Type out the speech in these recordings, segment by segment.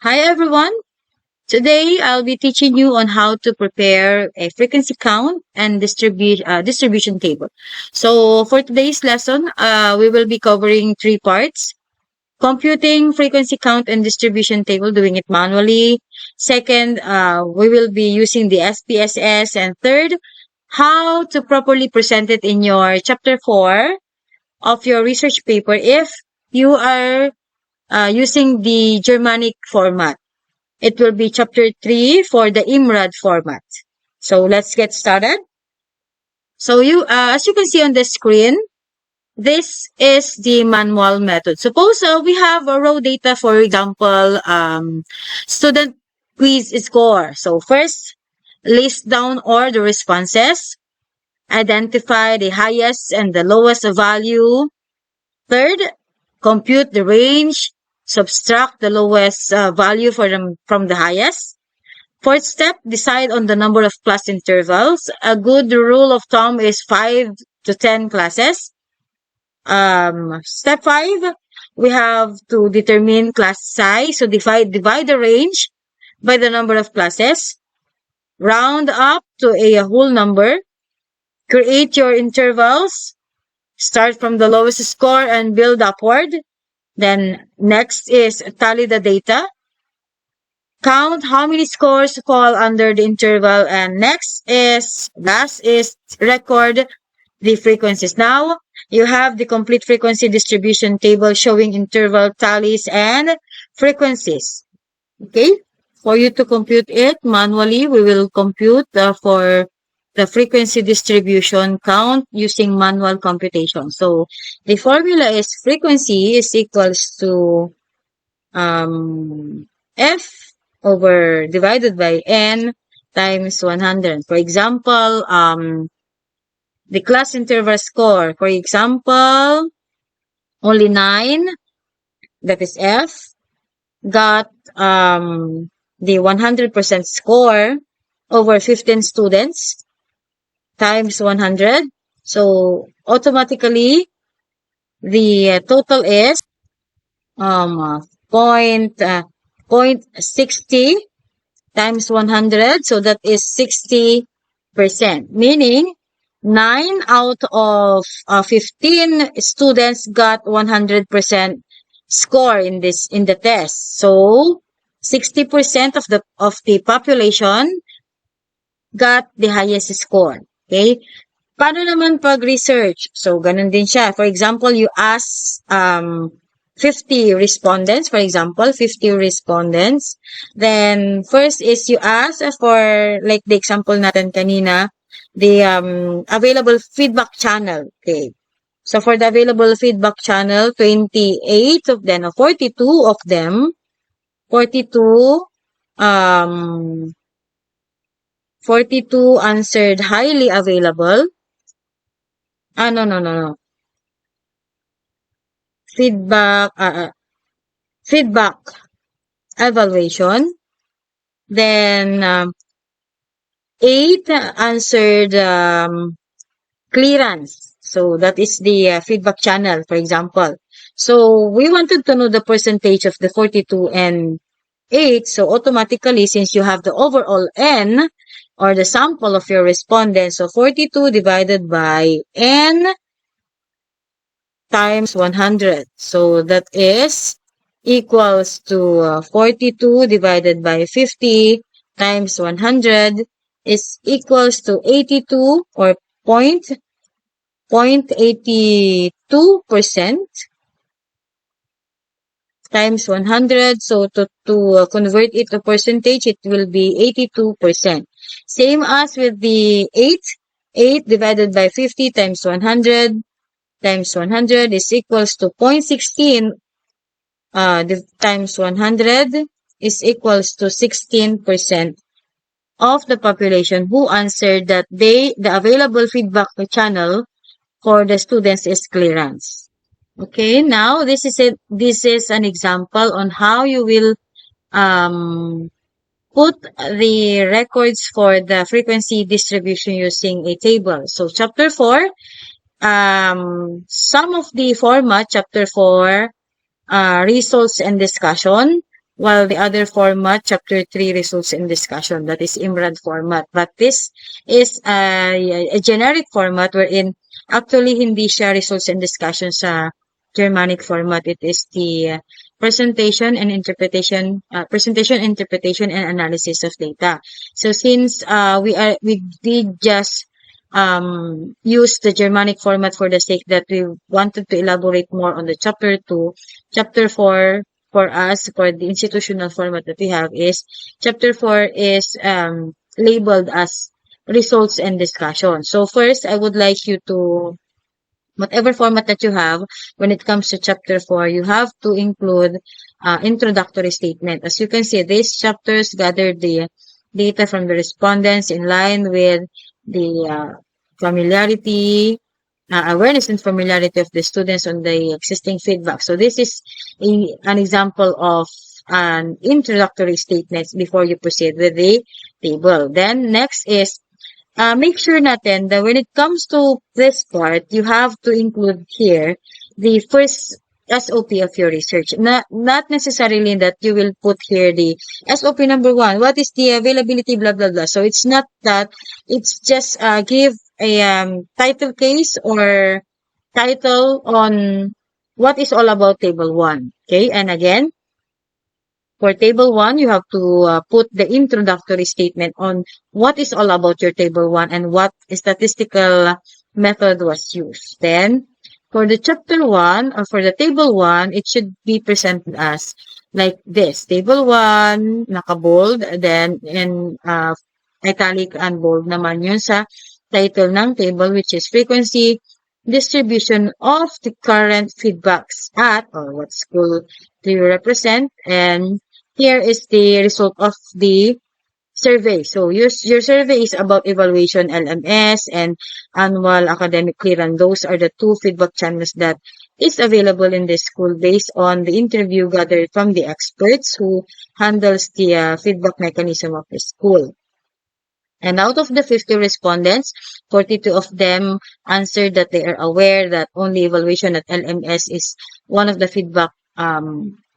Hi everyone. Today I'll be teaching you on how to prepare a frequency count and distribution table. So for today's lesson, we will be covering three parts: computing frequency count and distribution table, doing it manually. Second, we will be using the SPSS, and third, how to properly present it in your chapter 4 of your research paper if you are using the Germanic format. It will be chapter 3 for the IMRAD format. So let's get started. So as you can see on the screen, this is the manual method. Suppose we have a raw data, for example, student quiz score. So first, list down all the responses, identify the highest and the lowest value. Third, compute the range, subtract the lowest value from the highest. Fourth step, decide on the number of class intervals. A good rule of thumb is 5 to 10 classes. Step 5, we have to determine class size. So divide the range by the number of classes. Round up to a whole number. Create your intervals. Start from the lowest score and build upward. Then next is tally the data. Count how many scores fall under the interval, and last is record the frequencies. Now you have the complete frequency distribution table showing interval tallies and frequencies. Okay, for you to compute it manually, we will compute for the frequency distribution count using manual computation. So the formula is frequency is equals to F over divided by N times 100. For example, the class interval score, for example, only 9, that is F, got the 100% score over 15 students times 100. So automatically, the total is 0.60 times 100. So that is 60%, meaning 9 out of 15 students got 100% score in the test. So 60% of the population got the highest score. Okay? Paano naman pag research? So ganun din siya. For example, you ask 50 respondents, for example, 50 respondents. Then first is you ask for, like the example natin kanina, the available feedback channel. Okay. So for the available feedback channel, 28 of them, 42 of them, 42 answered highly available. No. Feedback evaluation. Then 8 answered clearance. So that is the feedback channel, for example. So we wanted to know the percentage of the 42 and 8. So automatically, since you have the overall N or the sample of your respondents, so 42 divided by N times 100. So that is equals to 42 divided by 50 times 100 is equals to 82 or 0.82% times 100. So to convert it to percentage, it will be 82%. Same as with the 8. 8 divided by 50 times 100 times 100 is equals to 0.16 times 100 is equals to 16% of the population who answered that the available feedback channel for the students is clearance. Okay, now this is an example on how you will put the records for the frequency distribution using a table. So chapter 4, some of the format, chapter 4, results and discussion. while the other format, Chapter 3, results in discussion, that is IMRAD format. But this is a generic format wherein actually hindi siya results in discussion sa Germanic format. It is the presentation, interpretation, and analysis of data. So since we did just use the Germanic format for the sake that we wanted to elaborate more on the chapter 2, chapter 4 for us, for the institutional format that we have is, chapter 4 is labeled as results and discussion. So first, I would like you to, whatever format that you have, when it comes to chapter 4, you have to include introductory statement. As you can see, these chapters gather the data from the respondents in line with the awareness and familiarity of the students on the existing feedback. So this is an example of an introductory statement before you proceed with the table. Then next is, make sure natin that when it comes to this part, you have to include here the first SOP of your research. Not necessarily that you will put here the SOP number 1. What is the availability, blah, blah, blah. So it's not that. It's just give a title case or title on what is all about table 1. Okay, and again, for table 1, you have to put the introductory statement on what is all about your table 1 and what statistical method was used. Then, for the chapter 1 or for the table 1, it should be presented as like this. Table 1, naka-bold, then in italic and bold naman yun sa title ng table, which is frequency distribution of the current feedbacks at, or what school do you represent, and here is the result of the survey. So your survey is about evaluation, LMS, and annual academic clearance. Those are the two feedback channels that is available in the school based on the interview gathered from the experts who handles the feedback mechanism of the school. And out of the 50 respondents, 42 of them answered that they are aware that only evaluation at LMS is one of the feedback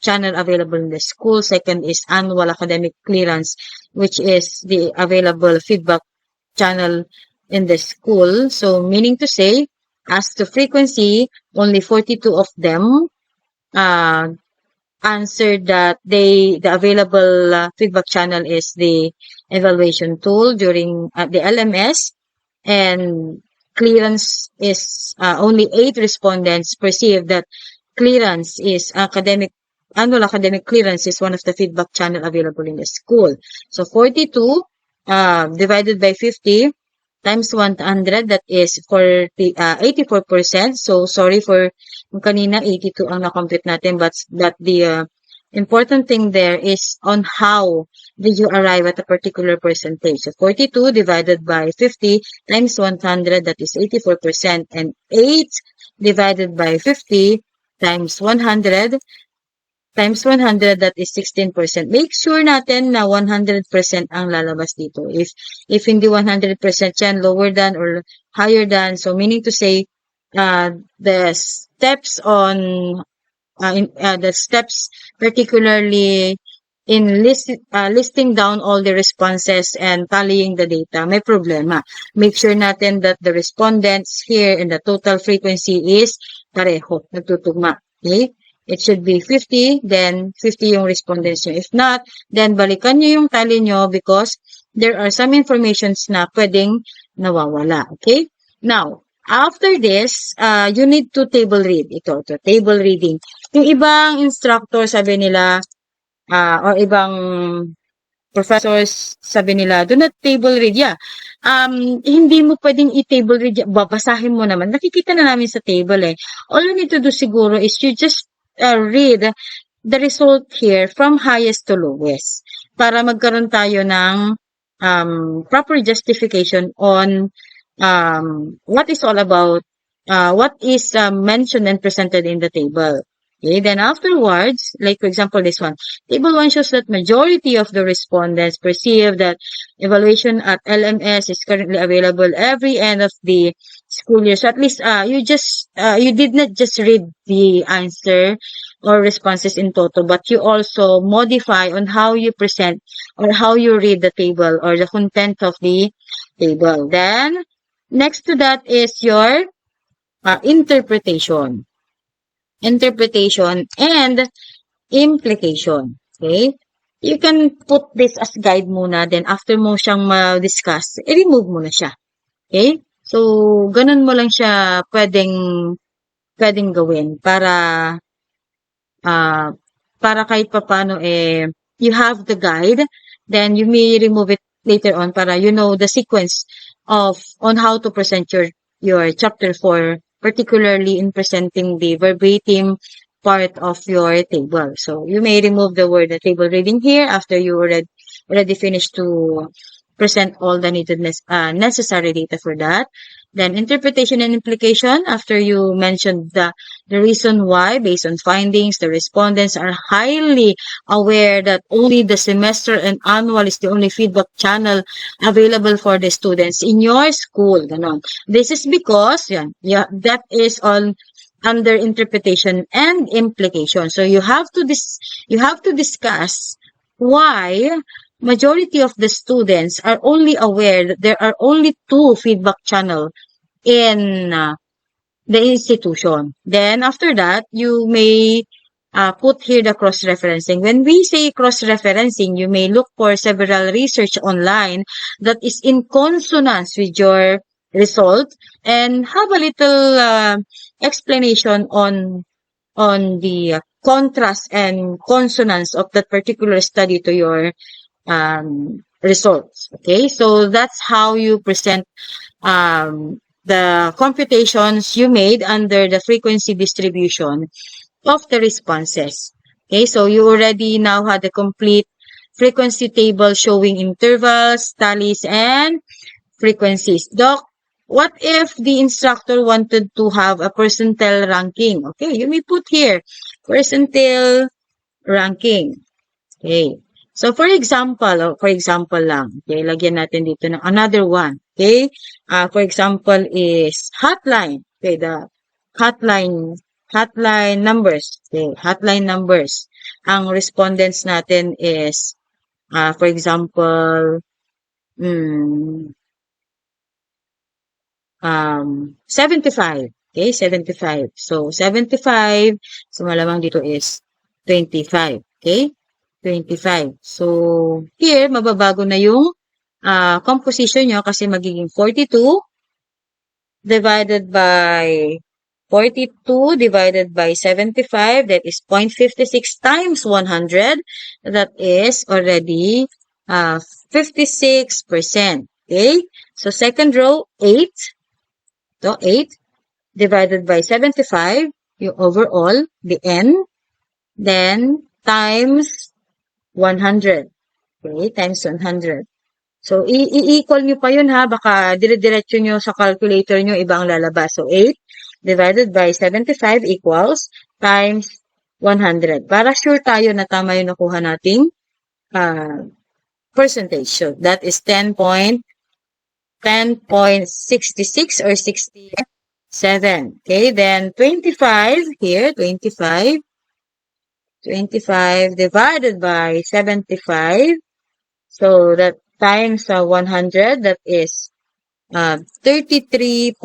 channel available in the school. Second is annual academic clearance, which is the available feedback channel in the school. So meaning to say, as to frequency, only 42 of them answered that the available feedback channel is the evaluation tool during the LMS, and clearance is only 8 respondents perceive that clearance is annual academic clearance is one of the feedback channel available in the school. So 42 divided by 50 times 100, that is for the 84%. So sorry for kanina 82 ang na-complete natin, but the important thing there is on how did you arrive at a particular percentage. So 42 divided by 50 times 100, that is 84%, and 8 divided by 50 times 100 times 100, that is 16%. Make sure natin na 100% ang lalabas dito. If hindi 100% yan, lower than or higher than, so meaning to say, the steps on the steps particularly in listing down all the responses and tallying the data, may problema. Make sure natin that the respondents here and the total frequency is pareho, nagtutugma. Okay? It should be 50, then 50 yung respondents nyo. If not, then balikan nyo yung tally nyo because there are some informations na pwedeng nawawala. Okay? Now, after this, you need to table read. Ito, table reading. Yung ibang instructor, sabi nila, or ibang professors, sabi nila, do not table read. Yeah. Hindi mo pwedeng i-table read. Babasahin mo naman. Nakikita na namin sa table eh. All you need to do siguro is you just read the result here from highest to lowest para magkaroon tayo ng proper justification on what is all about, what is mentioned and presented in the table. Okay, then afterwards, like for example this one, table 1 shows that majority of the respondents perceive that evaluation at LMS is currently available every end of the school year. So at least you did not just read the answer, or responses in toto, but you also modify on how you present or how you read the table or the content of the table. Then, next to that is your interpretation. Interpretation and implication. Okay? You can put this as guide muna, then after mo siyang ma-discuss, i-remove mo na siya. Okay? So, ganun mo lang siya pwedeng gawin para kahit papaano you have the guide, then you may remove it later on para you know the sequence on how to present your chapter 4, particularly in presenting the verbatim part of your table. So you may remove the word the table reading here after you already finished to present all the necessary data for that. Then interpretation and implication, after you mentioned the reason why, based on findings, the respondents are highly aware that only the semester and annual is the only feedback channel available for the students in your school. Ganon. This is because, that is on under interpretation and implication. So you have to discuss why majority of the students are only aware that there are only 2 feedback channel in the institution. Then after that, you may put here the cross-referencing. When we say cross-referencing, you may look for several research online that is in consonance with your result and have a little explanation on the contrast and consonance of that particular study to your results. Okay, so that's how you present the computations you made under the frequency distribution of the responses. Okay, so you already now had the complete frequency table showing intervals, tallies, and frequencies. Doc, what if the instructor wanted to have a percentile ranking? Okay, you may put here percentile ranking. Okay. So, for example lang, okay, lagyan natin dito ng another one, okay? For example is hotline, okay, the hotline numbers, okay, hotline numbers. Ang respondents natin is, for example, 75, okay, 75. So, 75, so malamang dito is 25, okay? 25. So, here, mababago na yung composition nyo kasi magiging 42 divided by 42 divided by 75, that is 0.56 times 100, that is already 56%. Okay? So, second row, 8. So, 8 divided by 75, yung overall, the N, then times 100. Okay, times 100. So, i-equal nyo pa yun ha. Baka dire-diretso nyo sa calculator nyo, iba ang lalabas. So, 8 divided by 75 equals times 100. Para sure tayo na tama yung nakuha nating percentage. So, that is 10.66 or 67. Okay, then 25 here, 25 divided by 75. So, that times 100, that is 33.33.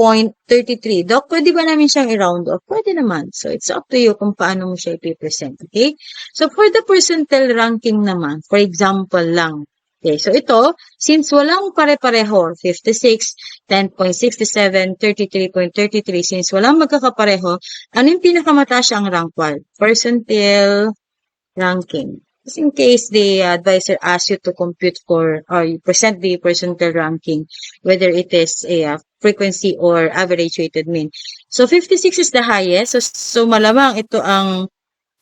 Doc, pwede ba namin siyang i-round off? Pwede naman. So, it's up to you kung paano mo siya i-present. Okay? So, for the percentile ranking naman, for example lang. Okay, so ito, since walang pare-pareho, 56, 10.67, 33.33, since walang magkakapareho, ano yung pinakamataas ang rank 1? Percentile ranking. Just in case the advisor asks you to compute for, or you present the percentile ranking, whether it is a frequency or average weighted mean. So, 56 is the highest. So malamang ito ang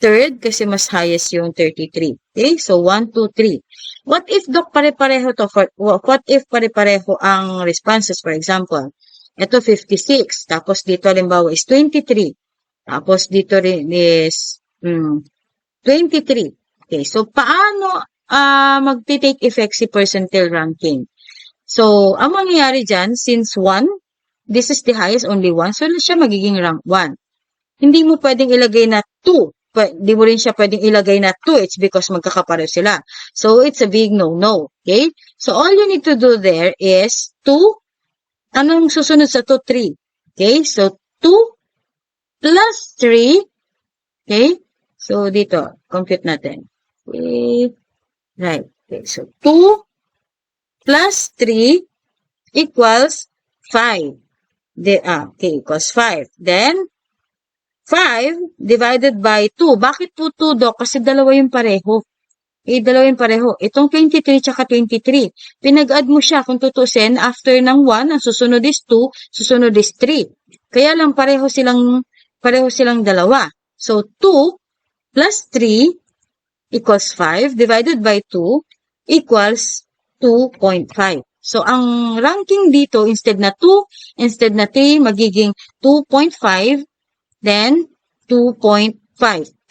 third kasi mas highest yung 33. Okay? So, 1, 2, 3. What if, Doc, pare-pareho to? What if pare-pareho ang responses? For example, ito 56. Tapos dito, halimbawa, is 23. Tapos dito rin is 23. Okay, so paano magti-take effect si percentile ranking? So, ang mangyayari dyan, since 1, this is the highest, only 1, so siya magiging rank 1. Hindi mo pwedeng ilagay na 2 di mo rin siya pwedeng ilagay na 2. It's because magkakapareho sila. So, it's a big no-no. Okay? So, all you need to do there is 2. Anong susunod sa 2? 3. Okay? So, 2 plus 3. Okay? So, dito, compute natin. Okay. Right. Okay. So, 2 plus 3 equals 5. Okay, equals 5. Then, 5 divided by 2. Bakit po 2, Doc? Kasi dalawa yung pareho. Dalawa yung pareho. Itong 23 tsaka 23. Pinag-add mo siya kung tutusin. After ng 1, ang susunod is 2, susunod is 3. Kaya lang pareho silang dalawa. So, 2 plus 3 equals 5 divided by 2 equals 2.5. So, ang ranking dito, instead na 2, instead na 3, magiging 2.5, then 2.5.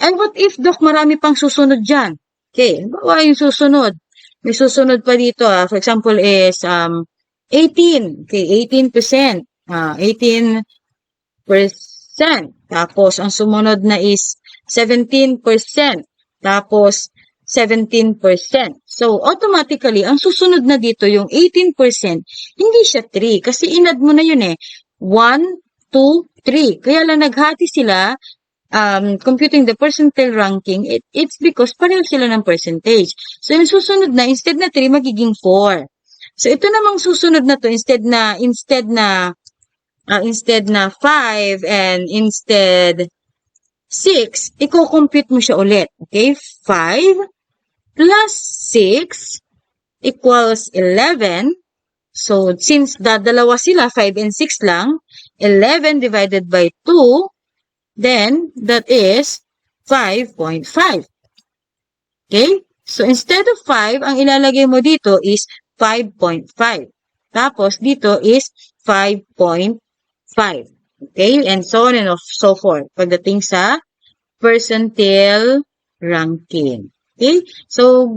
And what if, Doc, marami pang susunod dyan? Okay, bawa yung susunod. May susunod pa dito, for example, is 18. Okay, 18%. 18%. Tapos, ang sumunod na is 17%. Tapos, 17%. So, automatically, ang susunod na dito, yung 18%, hindi siya 3. Kasi inad mo na yun eh. 1, 2, 3. Kaya lang naghati sila, computing the percentile ranking, it's because pareho sila ng percentage. So, yung susunod na, instead na 3, magiging 4. So, ito namang susunod na to, instead na 5 and instead 6, i-compute mo siya ulit. Okay? 5 plus 6 equals 11. So, since dalawa sila, 5 and 6 lang, 11 divided by 2, then that is 5.5. Okay? So, instead of 5, ang ilalagay mo dito is 5.5. Tapos, dito is 5.5. Okay? And so on and so forth. Pagdating sa percentile ranking. Okay? So,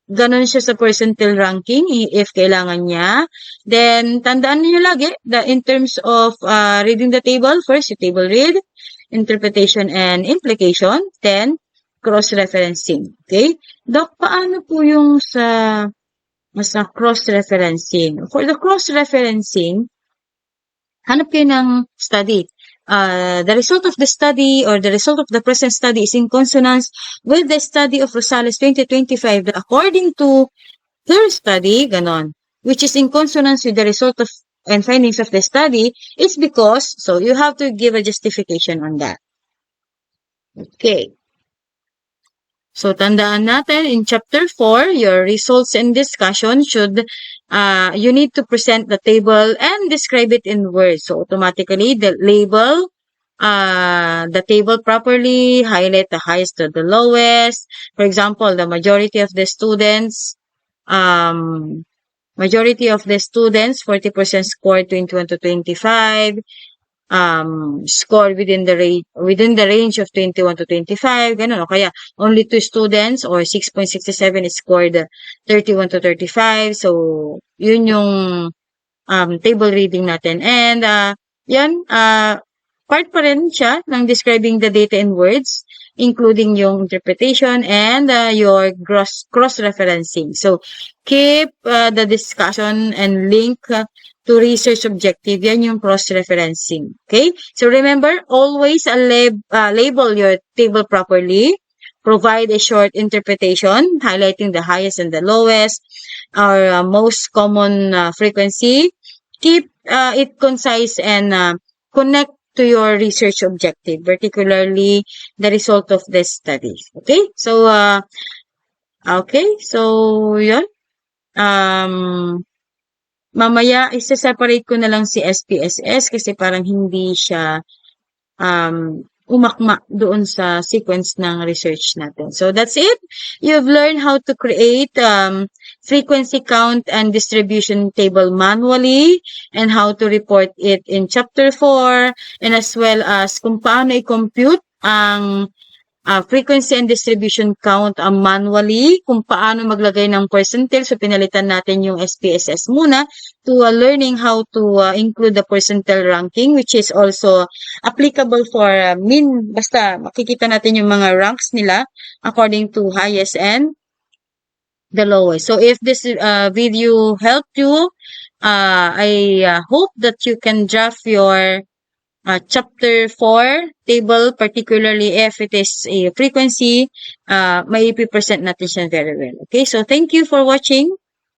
ganun siya sa percentile ranking if kailangan niya. Then, tandaan niyo lagi that in terms of reading the table, first, you table read, interpretation and implication, then, cross-referencing. Okay? Doc, paano po yung sa cross-referencing? For the cross-referencing, hanap kayo ng study. The result of the study or the result of the present study is in consonance with the study of Rosales 2025 that according to her study, ganon, which is in consonance with the result of and findings of the study, is because, so you have to give a justification on that. Okay. So, tandaan natin, in Chapter 4, your results and discussion should, you need to present the table and describe it in words. So, automatically, label the table properly, highlight the highest to the lowest. For example, the majority of the students, 40% scored 21 to 25, scored within the range of 21 to 25, ganun. O kaya, only 2 students or 6.67 is scored 31 to 35. So, yun yung table reading natin. And, yan, part pa rin siya ng describing the data in words, including yung interpretation and your cross-referencing. So, keep the discussion and link to research objective. Yan yung cross-referencing. Okay? So, remember, always label your table properly. Provide a short interpretation, highlighting the highest and the lowest, or most common frequency. Keep it concise and connect to your research objective, particularly the result of the study. Okay? So, yun. Mamaya, isa-separate ko na lang si SPSS kasi parang hindi siya umakma doon sa sequence ng research natin. So, that's it. You've learned how to create frequency count and distribution table manually and how to report it in Chapter 4 and as well as kung paano i-compute ang frequency and distribution count manually, kung paano maglagay ng percentile. So, pinalitan natin yung SPSS muna to learning how to include the percentile ranking, which is also applicable for basta makikita natin yung mga ranks nila according to highest and the lowest. So, if this video helped you, I hope that you can draft your chapter 4 table, particularly if it is a frequency, may present natin siya very well. Okay, so thank you for watching.